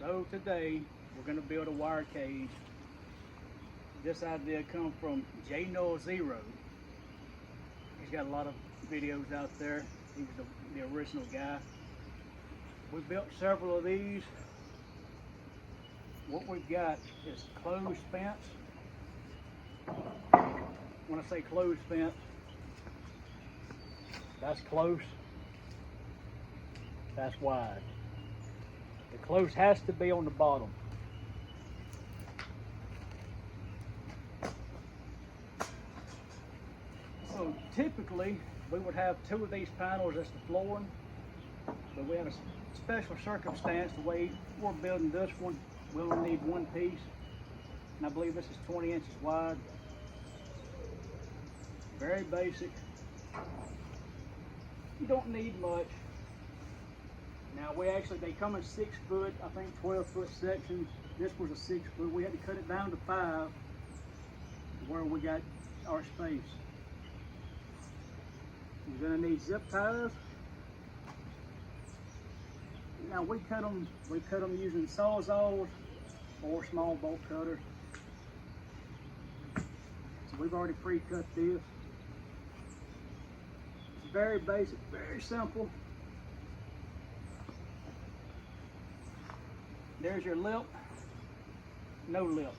So today we're going to build a wire cage. This idea comes from J0. He's got a lot of videos out there. He was the original guy. We built several of these. What we've got is closed fence. When I say closed fence, that's close, that's wide. The close has to be on the bottom. So typically we would have two of these panels as the flooring, but we have a special circumstance. The way we're building this one, we only need one piece, and I believe this is 20 inches wide. Very basic. You don't need much. Now they come in 6 foot, I think 12-foot sections. This was a 6 foot. We had to cut it down to 5 where we got our space. You're gonna need zip ties. Now we cut them using sawzalls or small bolt cutters. So we've already pre-cut this. It's very basic, very simple. There's your lip, no lip.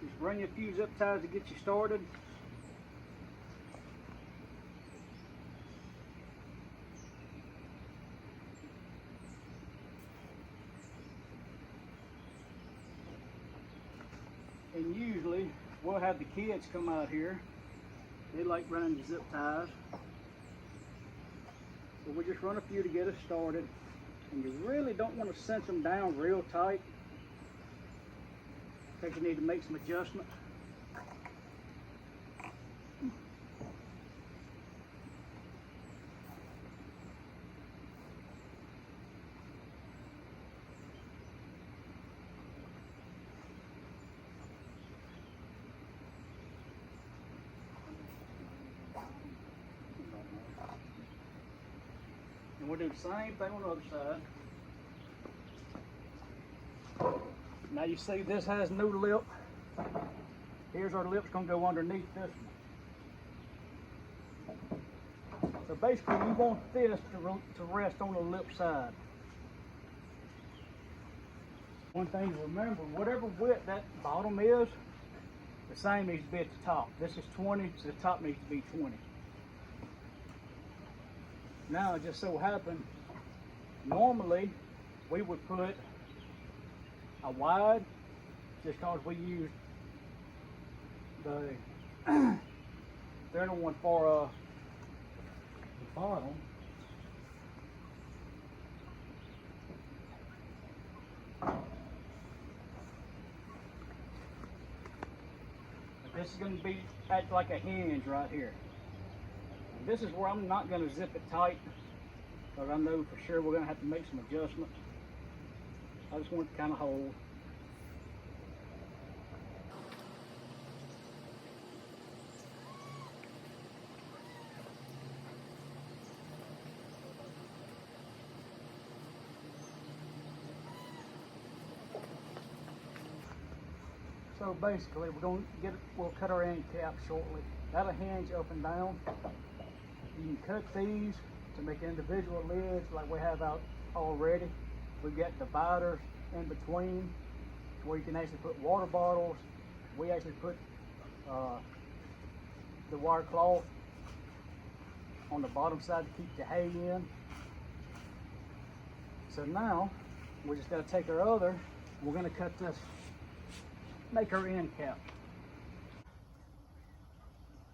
Just run you a few zip ties to get you started. And usually we'll have the kids come out here. They like running the zip ties. So we just run a few to get us started. And you really don't want to cinch them down real tight, because you need to make some adjustment. And we'll do the same thing on the other side. Now you see this has no lip. Here's our lip's gonna go underneath this one. So basically you want this to rest on the lip side. One thing to remember, whatever width that bottom is, the same needs to be at the top. This is 20, so the top needs to be 20. Now it just so happened, normally we would put a wide, just because we used the thinner one for the bottom. But this is going to be act like a hinge right here. This is where I'm not going to zip it tight, because I know for sure we're going to have to make some adjustments. I just want it to kind of hold. So basically we'll cut our end cap shortly. That'll hinge up and down. You can cut these to make individual lids like we have out already. We've got dividers in between where you can actually put water bottles. We actually put the wire cloth on the bottom side to keep the hay in. So now we just got to take our other, we're going to cut this, make our end cap.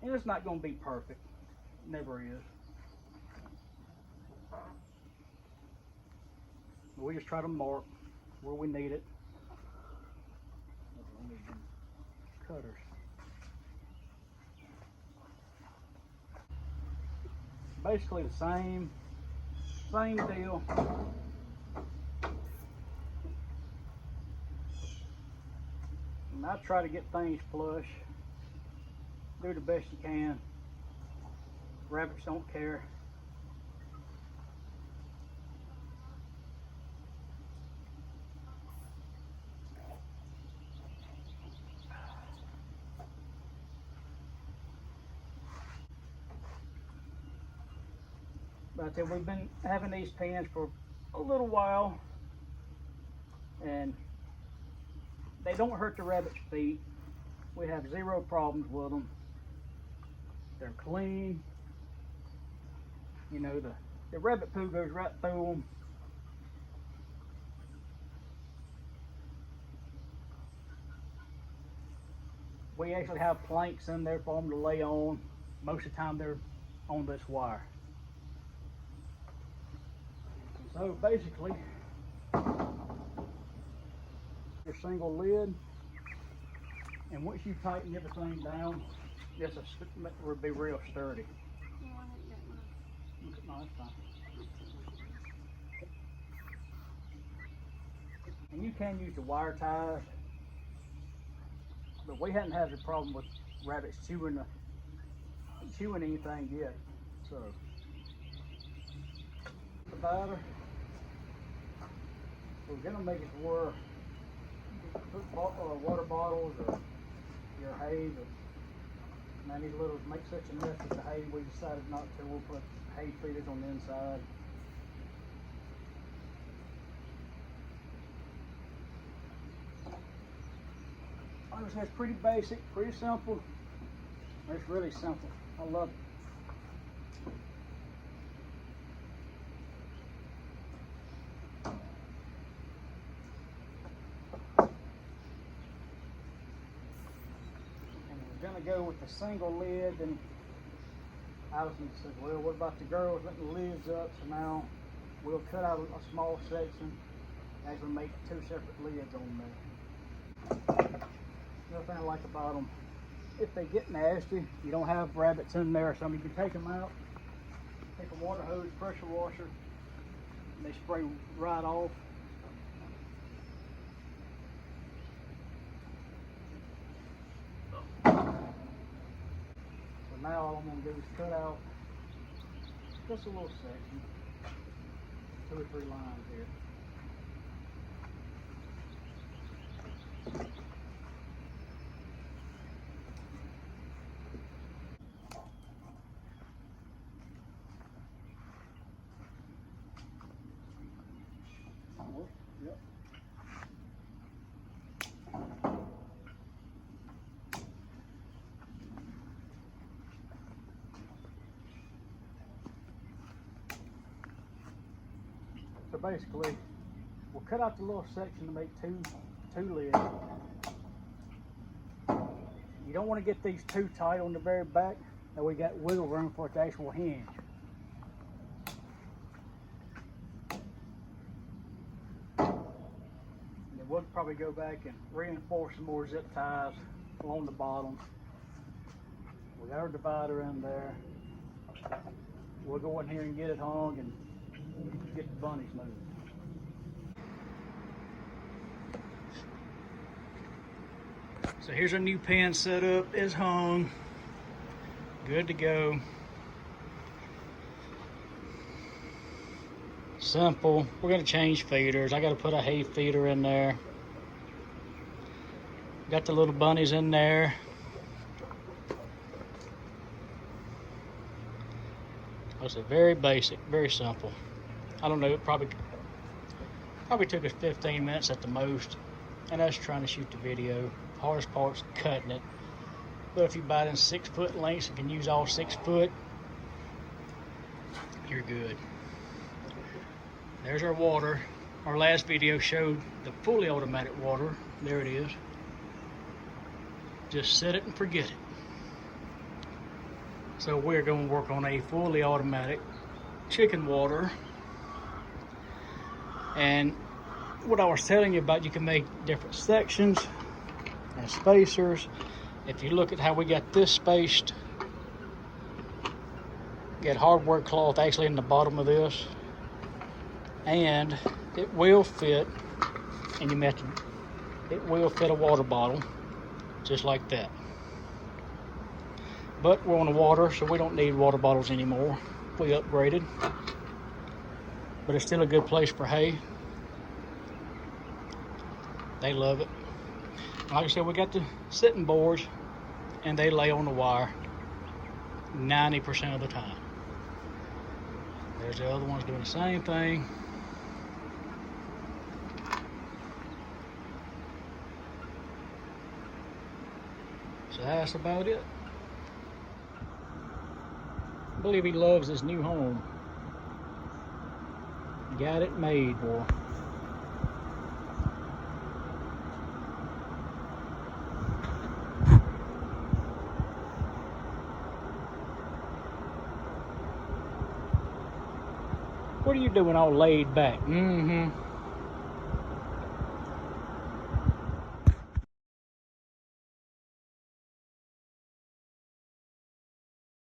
And it's not going to be perfect. Never is. But we just try to mark where we need it. Cutters. Basically the same deal. And I try to get things flush. do the best you can. Rabbits don't care. But we've been having these pens for a little while, and they don't hurt the rabbit's feet. We have zero problems with them. They're clean. You know, the rabbit poo goes right through them. We actually have planks in there for them to lay on. Most of the time they're on this wire. So basically, your single lid, and once you tighten everything down, this will be real sturdy. No, that's fine. And you can use the wire ties, but we hadn't had a problem with rabbits chewing anything yet. So the batter, we're gonna make it where you put water bottles or your hay. Man, these littles make such a mess with the hay. We decided not to. We'll put hay feeders on the inside. Like I said, it's pretty basic, pretty simple. It's really simple. I love it. Gonna go with the single lid, and Allison said, well, what about the girls letting the lids up? So now we'll cut out a small section, actually make two separate lids on there. Another thing I like about them, if they get nasty, you don't have rabbits in there or something, you can take them out, take a water hose, pressure washer, and they spray right off. Now all I'm going to do is cut out just a little section, 2 or 3 lines here. Oh, yep. So basically, we'll cut out the little section to make two lids. You don't want to get these too tight on the very back, that we got wiggle room for the actual hinge. And then we'll probably go back and reinforce some more zip ties along the bottom. We got our divider in there. We'll go in here and get it hung and get the bunnies moving. So here's our new pen set up. It's hung, good to go. Simple. We're gonna change feeders. I gotta put a hay feeder in there. Got the little bunnies in there. It's very basic, very simple. I don't know, it probably took us 15 minutes at the most, and us trying to shoot the video. Hardest part's cutting it. But if you buy it in 6-foot lengths and can use all 6 foot, you're good. There's our water. Our last video showed the fully automatic water. There it is. Just set it and forget it. So we're going to work on a fully automatic chicken water. And what I was telling you about, you can make different sections and spacers. If you look at how we got this spaced, get hardware cloth actually in the bottom of this, and it will fit, and you mentioned it will fit a water bottle just like that. But we're on the water, so we don't need water bottles anymore. We upgraded. But it's still a good place for hay. They love it. Like I said, we got the sitting boards, and they lay on the wire 90% of the time. There's the other ones doing the same thing. So that's about it. I believe he loves his new home. Got it made, boy. What are you doing all laid back? Mm-hmm.